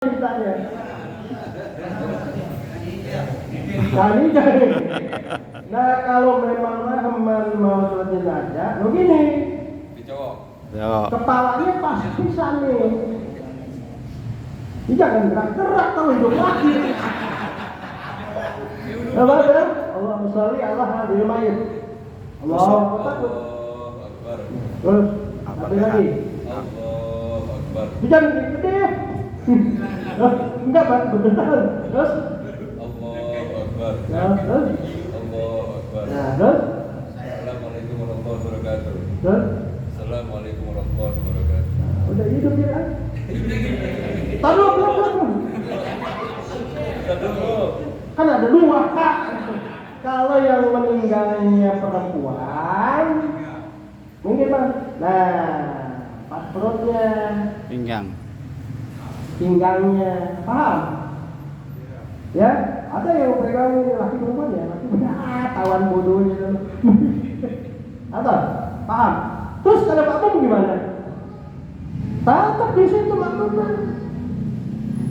ceritanya. Kali jadi. Nah kalau memang Rahman mau sholat jenazah, begini. Kepalanya pas pisan nih. Ini jangan gerak-gerak kalau hidup lagi. Apa ya? Allahumma sholli ala hadhil mayyit. Allahu akbar. Terus apa lagi? Allahu akbar. Jangan gede. Enggak Pak, beneran. Terus Allahu akbar. ya, terus Allahu akbar. nah, terus Assalamualaikum warahmatullahi wabarakatuh. terus Assalamualaikum warahmatullahi wabarakatuh. udah hidup ya kan? Taruh belum. Kan ada dua Kak. Kalau yang meninggalnya perempuan, mungkin Bang. Nah, pas perutnya, pinggangnya, paham? Ya, ada yang pegang ini laki perempuan ya, laki tawan bodohnya. Ada, paham? Terus kalau makmum gimana? Tetap di situ makmumnya.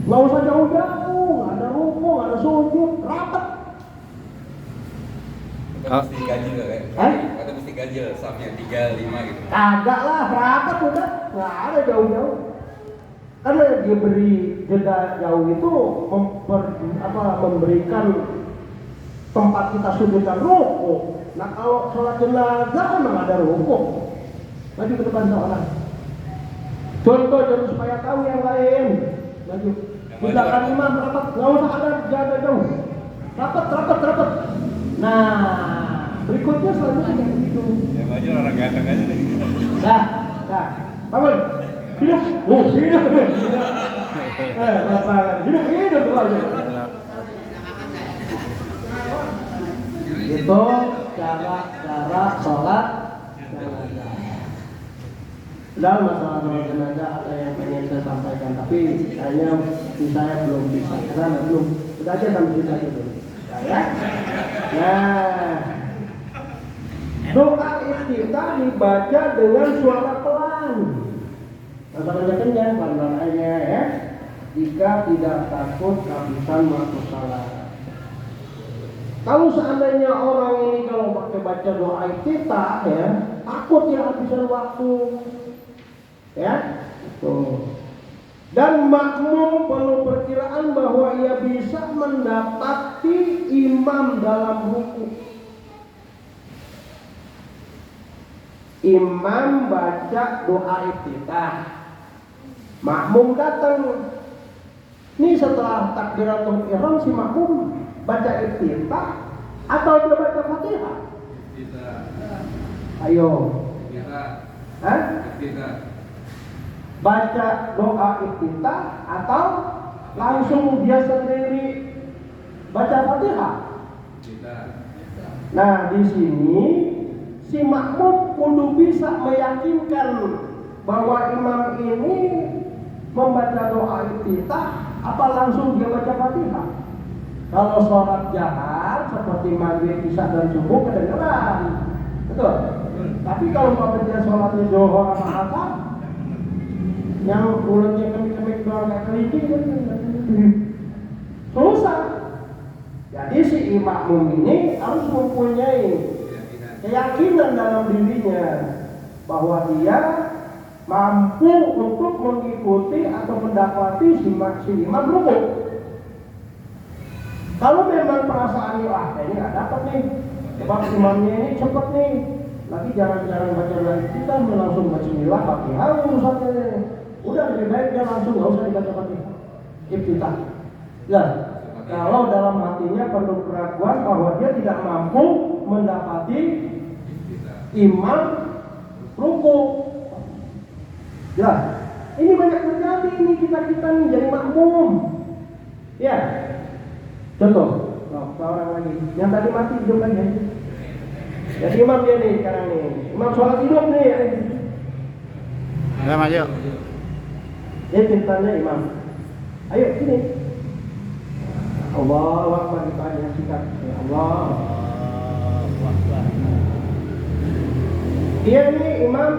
Nggak usah jauh-jauh, nggak ada rukuk, nggak ada sujud, rapat. Atau mesti ganjil kayak? Atau mesti ganjil sampai 3, 5 gitu? Kagak lah, rapat udah, nggak ada jauh-jauh. Karena dia beri jeda jauh itu memberikan tempat kita sujud dan rukuk. Nah kalau sholat jenazah memang ada rukuk. Maju ke depan seorang. Contoh jadi supaya tahu yang lain. Maju. Belakang imam rapat, nggak usah ada jaga jauh. Rapat. Nah berikutnya selanjutnya kayak begitu. Ya maju orang ganteng aja deh. Dah, bangun. Hidup. Hidup aja. Itu cara sholat jenazah. Udah masalah sholat jenazah ada yang pengen saya sampaikan, tapi saya belum bisa karena belum. Udah aja sampai situ aja dulu. Ya. Nah, doa istiftah dibaca dengan suara pelan. Masalahnya kenyang, pelan-pelan aja ya. Jika tidak takut kehabisan waktu salat. Kalau seandainya orang ini kalau pakai baca doa istiftah ya, takut ya habisan waktu. Ya, tuh. Dan makmum perlu perkiraan bahwa ia bisa mendapati imam dalam ruku. Imam baca doa iftitah, makmum datang. Ini setelah takbiratul ihram si makmum baca iftitah atau dia baca Fatihah? Iftitah. Ayo. Iftitah. Iftitah. Baca doa iftitah atau langsung dia sendiri baca Fatihah? Iftitah. Nah, di sini si makmum kudu bisa meyakinkan bahwa imam ini membaca doa iftitah apa langsung dia baca Fatihah. Kalau sholat jahat seperti maghrib, isya dan subuh kedengeran, betul. Tapi kalau dia sholatnya johor sama asar, yang mulutnya kemik-kemik doang kayak kelinci, susah. Jadi si makmum ini harus mempunyai keyakinan dalam dirinya bahwa dia mampu untuk mengikuti atau mendapati si imam rukuk. Kalau memang perasaan ini nggak dapat nih, sebab imamnya ini cepet nih, lagi jarang-jarang baca lagi kita langsung baca bismillah Fatihah urusannya. Udah lebih baik dia langsung nggak usah dibaca Fatihah. Iftitah. Ya. Kalau dalam hatinya penuh keraguan bahwa dia tidak mampu mendapati imam rukuk. Ya, ini banyak terjadi ini kita nih jadi makmum. Ya, contoh, orang lagi yang tadi mati hidup lagi. Jadi imam dia nih sekarang nih, imam sholat hidup nih. Ya maju. Dia ceritanya imam. Ayo sini. Allahu Akbar kita aja sikat. Ya Allah. Dia ini imam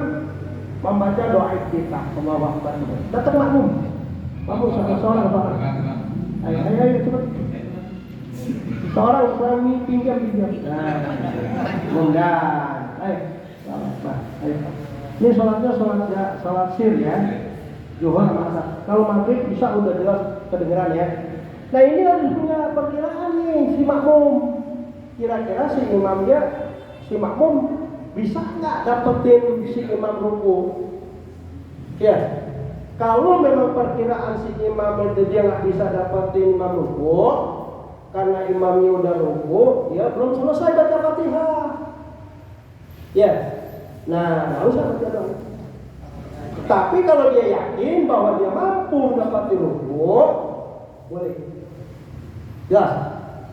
membaca doa iftitah, Allahu Akbar. Datang makmum. Kamu seorang. Ayo cepat. Seorang suami pinjam. Nah, ayo. Ayo. Ini sholat sir ya. Zuhur masa. Kalau maghrib bisa udah jelas kedengeran ya. Nah ini harus punya perkiraan nih si makmum. Kira-kira si makmum bisa nggak dapetin si imam ruku? Ya. Kalau memang perkiraan si imam itu dia nggak bisa dapetin imam ruku, karena imamnya udah ruku, dia belum selesai baca Fatihah. Ya. Nah, nggak usah baca dong. Tapi kalau dia yakin bahwa dia mampu mendapati ruku, boleh. Jelas.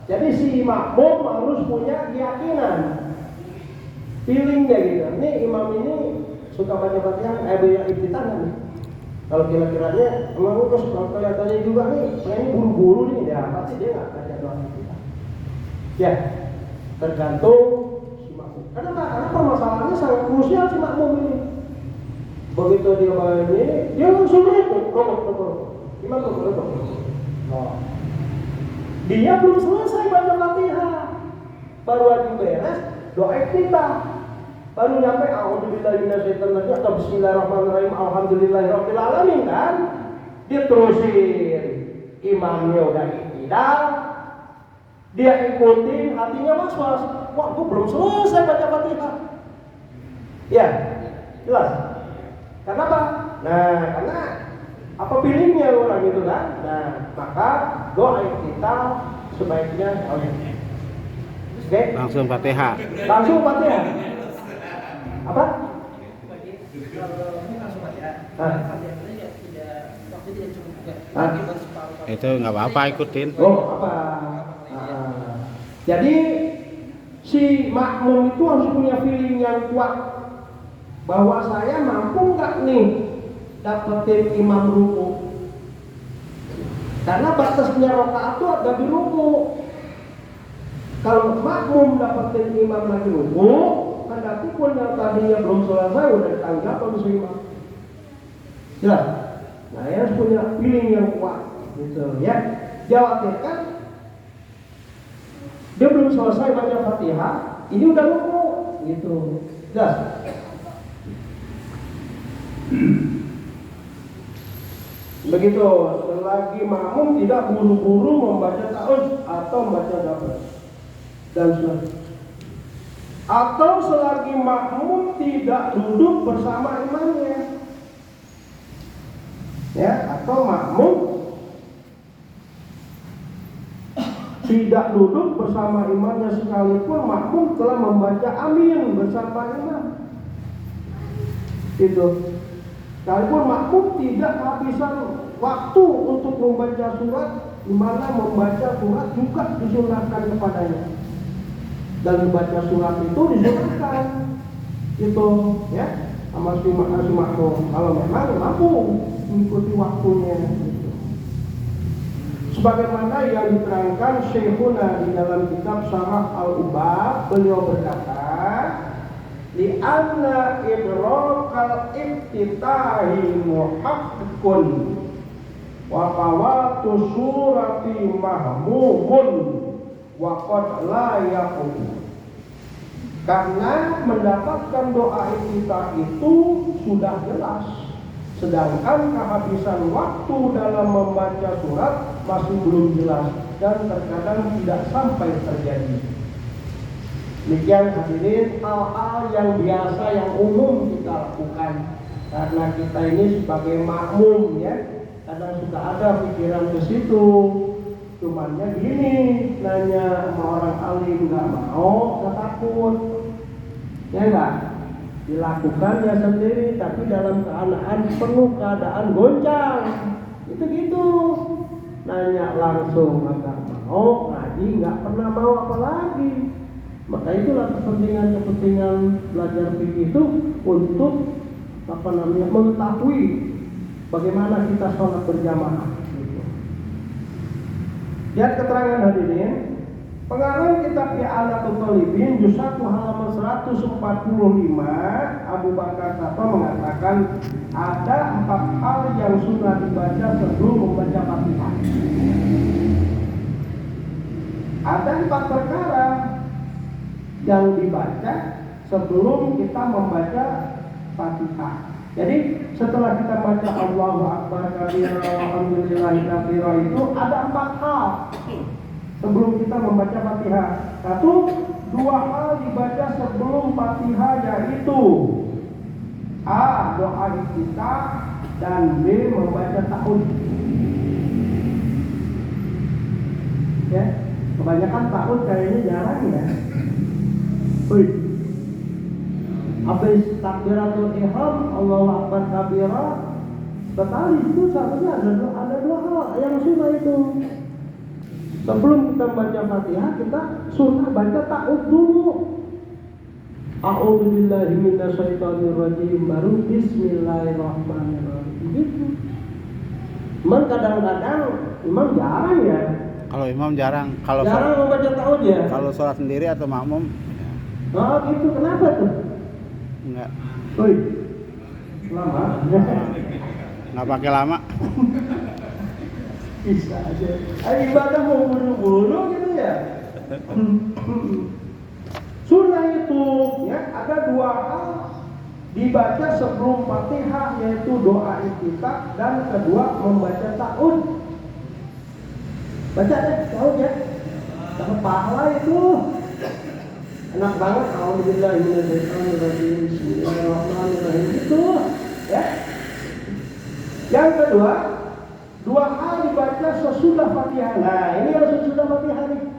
Jadi si makmum harus punya keyakinan, feelingnya gitu. Ini imam ini suka baca Fatihah, iftitah nih. Kalau kira-kiranya emang terus kalau kelihatannya juga nih, ini buru-buru nih, ya pasti dia nggak baca doa iftitah. Ya, tergantung si makmum. Kenapa? Karena permasalahannya sangat krusial si makmum ini. Begitu dia main ini, dia langsung rukuk. Gimana rukuk? Oh. Dia belum selesai baca Fatihah, baru aja beres doa iftitah, baru nyampe a'udzubillahi minasyaitonir rajim atau bismillahirrahmanirrahim alhamdulillahirabbil alamin kan, dia terusin, imamnya udah iktidal, dia ikutin, hatinya was-was, wah gue belum selesai baca Fatihah. Ya, jelas. Kenapa? Nah, karena apa pilihnya orang itu kan? Nah, maka doa kita sebaiknya oke. Langsung Fatihah. Langsung Fatihah. Apa? Itu nggak apa-apa ikutin. Oh, apa? Jadi si makmum itu harus punya feeling yang kuat bahwa saya mampu nggak nih dapetin imam ruku, karena batasnya rakaat itu ada di ruku. Kalau makmum dapetin imam lagi ruku, kan berarti pun yang tadinya belum selesai udah ditangkap oleh si imam. Jelas? Nah, ya harus punya feeling yang kuat, gitu ya. Khawatirkan dia belum selesai baca Fatihah, ini udah ruku, gitu. Jelas? Begitu, selagi makmum tidak buru-buru membaca ta'awudz atau membaca daftar dan selanjutnya. Atau selagi makmum tidak duduk bersama imamnya. Ya, atau makmum tidak duduk bersama imamnya sekalipun makmum telah membaca amin bersama imam. Itu. Sekalipun makmum tidak kehabisan waktu untuk membaca surat, di mana membaca surat juga disunahkan kepadanya. Dan membaca surat itu disunahkan, itu ya, sama si makmum. Kalau memang mampu mengikuti waktunya. Gitu. Sebagaimana yang diterangkan Syekhuna di dalam kitab Syarah Al-Ubab, beliau berkata, di anna idrakal iftitahi muhaqqun wa fawatu surati mahmumun wa qad la yaqum. Karena mendapatkan doa iftitah itu sudah jelas, sedangkan kehabisan waktu dalam membaca surat masih belum jelas dan terkadang tidak sampai terjadi. Demikian hadirin, hal-hal yang biasa yang umum kita lakukan karena kita ini sebagai makmum ya, kadang suka ada pikiran ke situ. Cumannya gini, nanya sama orang alim nggak mau, nggak takut, ya nggak dilakukannya sendiri, tapi dalam keadaan penuh keadaan goncang, itu gitu. Nanya langsung nggak mau, ngaji nggak pernah mau apalagi. Maka itulah kepentingan belajar fikih itu untuk mengetahui bagaimana kita sholat berjamaah. Lihat keterangan hadirin, Pengarang kitab I'anatul Talibin juz 1 halaman 145, Abu Bakar Sato mengatakan ada 4 hal yang sunnah dibaca sebelum membaca Fatihah. Ada 4 perkara yang dibaca sebelum kita membaca Fatihah. Jadi setelah kita baca Allahu Akbar kabira walhamdulillahi katsira itu ada 4 hal sebelum kita membaca Fatihah. 1, 2 hal dibaca sebelum Fatihah, yaitu A. Doa iftitah, dan B. Membaca ta'awudz. Ya, kebanyakan ta'awudz kayaknya jarang ya. Habis takbiratul ihram, Allahu Akbar kabira, sekali itu seharusnya ada dua hal yang sunnah itu. Sebelum kita baca Fatihah, kita sunnah baca ta'awudz dulu. A'udzubillahi minasyaitonirrajim, baru bismillahirrahmanirrahim. Gitu. Cuman kadang-kadang imam jarang ya. Kalau imam jarang, kalau Jarang membaca ta'awudz ya. kalau sholat sendiri atau makmum Oh gitu, kenapa tuh? enggak Woi, lama. enggak pakai lama. Bisa aja. Ibadah mau buru-buru gitu ya. Sunnah itu ya ada 2 hal dibaca sebelum Fatihah, yaitu doa iftitah dan kedua membaca ta'awudz. Baca deh ta'awudz ya. Dapat pahala itu. Enak banget. Alhamdulillah bismillahirrahmanirrahim itu ya. Yang kedua, 2 hal dibaca sesudah Fatihah. Nah, ini yang sesudah Fatihah nih.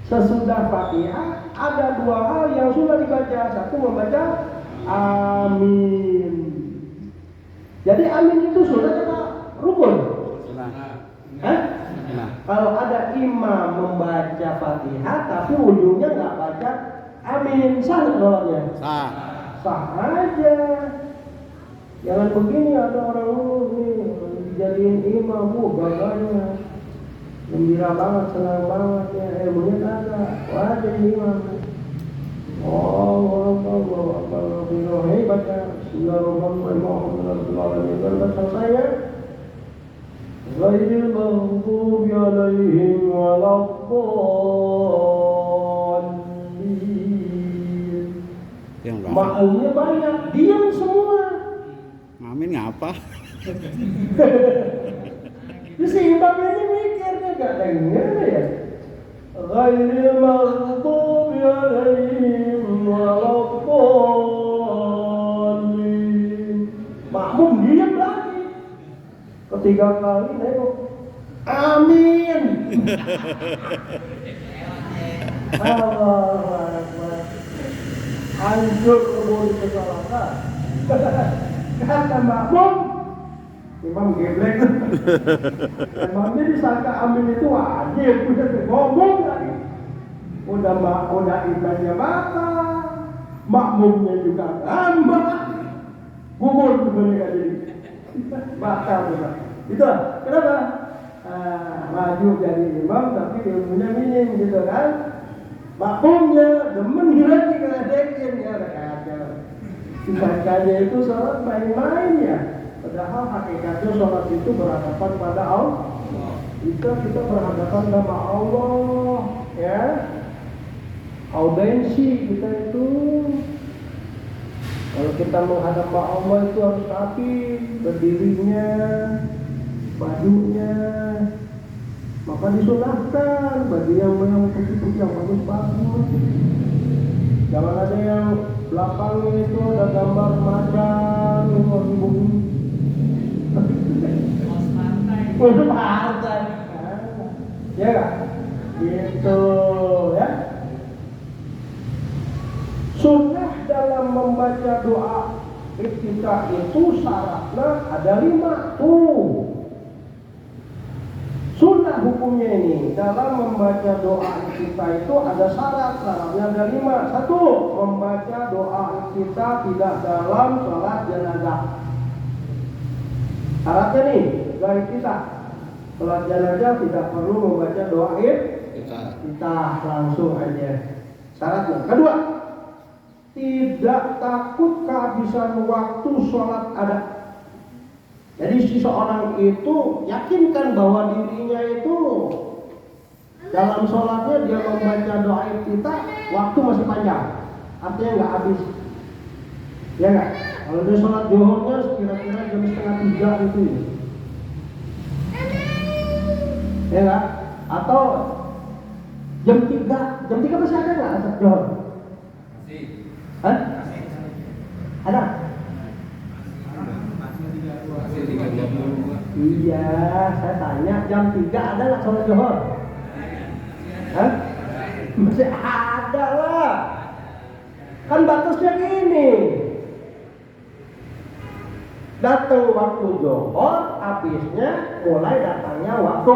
Sesudah Fatihah ada 2 hal yang sudah dibaca. 1, membaca amin. Jadi amin itu sudah apa? Rukun. Hah? Nah, Kalau ada imam membaca Fatihah tapi ujungnya nggak baca amin, sah nggak sholatnya? sah. Sah aja. Jangan begini, ada orang nih dijadiin imam, baganya gembira banget, senang banget ya, ilmunya kagak, wah jadi imam. Oh, hei baca Bismillahirrahmanirrahim, baru selesai ya. Ghairil maghdubi alaihim waladdallin. Yang belakang. Makmumnya banyak, diam semua. Mamin ngapa? Terus si imam ini mikirnya gak denger ya. Ghairil maghdubi alaihim waladdallin. Makmum diam lagi. Ketiga kali nengok. Amin. Allahu Akbar. Hancur kebun kesalahan. Kata makmum, imam geblek. Imamnya disangka amin itu wajib, udah ngomong lagi. Udah ibadahnya batal, makmumnya juga ngambek. Gugur mereka jadi batal juga. Itulah kenapa? Maju jadi imam tapi ilmunya minim gitu kan. Makmumnya demen lagi ngeledekin ya kacau. Dibacanya itu sholat main-main ya. Padahal hakikatnya sholat itu berhadapan pada Allah. Kita berhadapan sama Allah ya. Audensi kita itu. Kalau kita menghadap Allah itu harus rapi, berdirinya, bajunya. Maka disunahkan baju yang putih-putih yang bagus-bagus. Jangan ada yang belakangnya itu ada gambar macan, ibu-ibu. Untuk partai. Ya enggak? Gitu ya. Sunnah dalam membaca doa iftitah itu syaratnya ada 5 tuh. Sunnah hukumnya ini dalam membaca doa iftitah itu ada syaratnya ada 5. 1, membaca doa iftitah tidak dalam sholat jenazah. Syaratnya nih, doa iftitah Sholat jenazah tidak perlu membaca doa Kita. kita langsung aja. Syaratnya. Kedua, tidak takut kehabisan waktu sholat ada. Jadi seseorang itu yakinkan bahwa dirinya itu dalam sholatnya dia membaca doa kita waktu masih panjang, artinya nggak habis, ya nggak? Kalau dia sholat zuhurnya kira-kira jam 2:30 itu, ya nggak? Atau jam 3 masih ada nggak asar zuhur? Hah? Ada? Iya, saya tanya jam 3 ada nggak sholat zuhur? Hah? Masih ada lah. Kan batasnya gini. Datang waktu zuhur, habisnya mulai datangnya waktu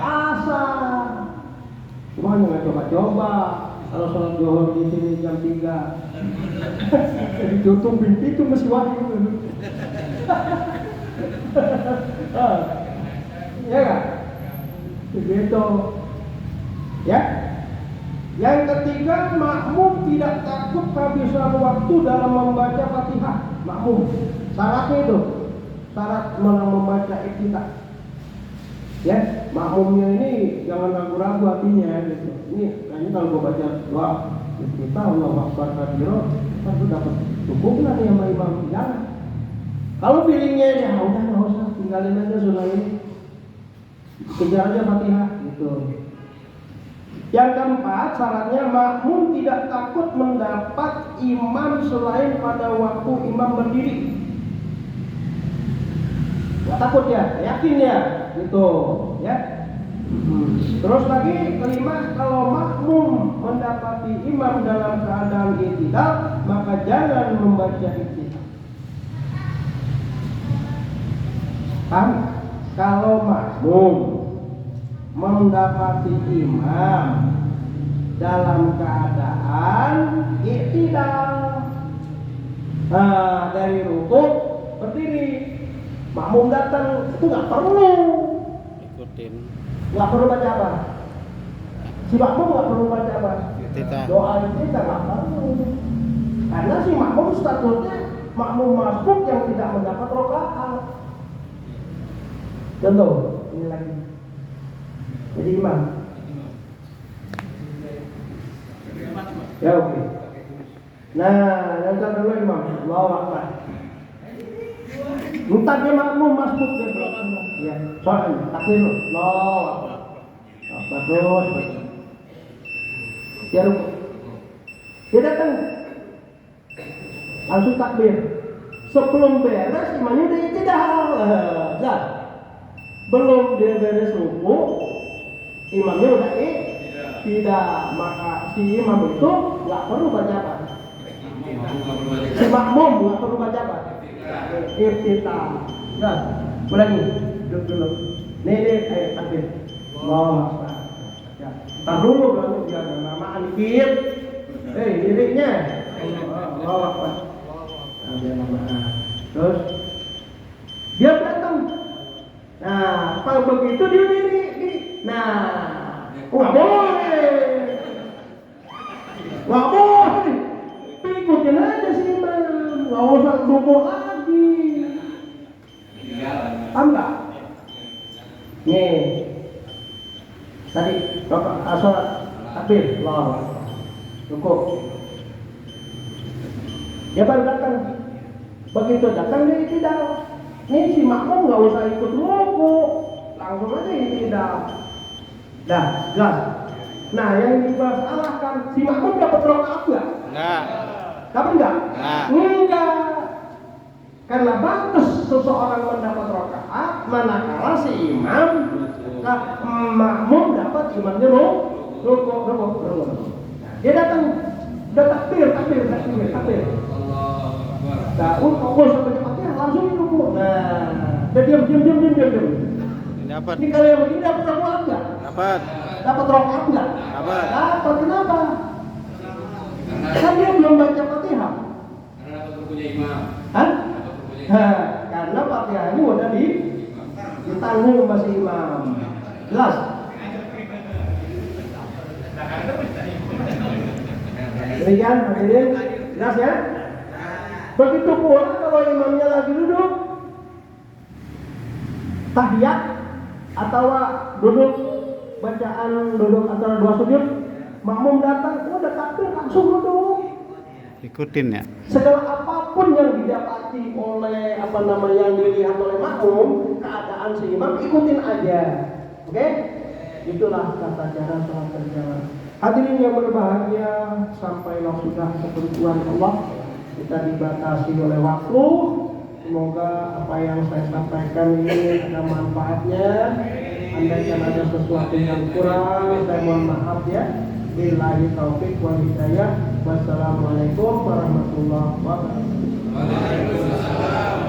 asar. Cuma nggak coba-coba. Kalau sholat zuhur di sini jam 3, jadi tutup pintu itu masih wajib. Ya nggak? Begitu. Ya. Yang ketiga, makmum tidak takut kehabisan waktu dalam membaca Fatihah. Makmum. Syaratnya itu. Syarat membaca iktidal. Ya, makmumnya ini jangan ragu-ragu hatinya gitu. Ini kayaknya kalau gue baca doa kita Allah Akbar kabiro, kita dapat cukup lah nih sama imam. Jangan. Kalau feelingnya ya udah nggak usah, tinggalin aja sunnah ini, kejar aja Fatihah gitu. Yang keempat, syaratnya makmum tidak takut mendapat imam selain pada waktu imam berdiri. Gak takut ya, yakin ya, gitu ya. Terus lagi kelima, kalau makmum mendapati imam dalam keadaan iktidal, maka jangan membaca iktidal. Paham? Kalau makmum mendapati imam dalam keadaan iktidal, dari rukuk berdiri, makmum datang itu nggak perlu Ikutin. nggak perlu baca apa? Si makmum nggak perlu baca apa? Iktidal. Doa kita nggak perlu, karena si makmum statusnya makmum masbuk yang tidak mendapat rakaat. Contoh ini lagi, jadi imam. Ya oke. Nah, yang dulu imam, Allahu Akbar. Entar dia makmum masbuk dia belakang. Ya, soalnya takbir lo. Allahu Akbar. Terus. Dia rukuk. Dia datang. Langsung takbir. Sebelum beres imamnya udah iktidal. Dah. Belum dia beres rukuk, imamnya udah tidak, maka si imam itu nggak perlu baca apa. Si makmum nggak perlu baca apa. Iktidal. Dah. Ulangi. Duduk dulu. Nih, ayo takbir. Allahu Akbar. Ya. Tar dulu baru dia namaan dikit. Dirinya. Allahu Akbar. Dia namaan. Terus dia datang. Nah, kalau begitu dia diri. Nah, nggak boleh. Nggak boleh. Ikutin aja sih imam. Nggak usah dukung lagi. Paham nggak? Nih, tadi bapak asal takbir, Allah, cukup. Dia baru datang. Begitu datang dia tidak. Nih si makmum nggak usah ikut ruku, langsung aja tidak. Dah, gas. Nah yang dimasalahkan si makmum dapat rakaat nggak? Enggak. Dapat nggak? Enggak. Enggak. Karena batas seseorang mendapat rakaat manakala si imam makmum dapat imamnya rukuk. Dia datang, udah takbir. Nah, ukur sampai cepatnya langsung rukuk. Nah, dia diam. Dapat. Ini kalau yang begini dapat rakaat nggak? Dapat. Dapat rakaat nggak? Dapat. Dapat. Kenapa? Kan dia belum baca Fatihah. Karena dapat bukunya imam. Hah? Karena Fatihah ini udah ditanggung sama si imam. Jelas? Demikian hadirin, jelas ya? Begitu pula kalau imamnya lagi duduk tahiyat atau duduk antara dua sujud, makmum datang, udah takbir langsung duduk. Ikutin ya. Segala apapun yang didapati oleh yang dilihat oleh makmum, keadaan si imam ikutin aja. Oke? Itulah tata cara sholat berjamaah. Hadirin yang berbahagia, sampailah sudah ketentuan Allah. Kita dibatasi oleh waktu. Semoga apa yang saya sampaikan ini ada manfaatnya. Andaikan ada sesuatu yang kurang, saya mohon maaf ya. Billahi taufik wal hidayah. Wassalamualaikum warahmatullahi wabarakatuh. Waalaikumsalam.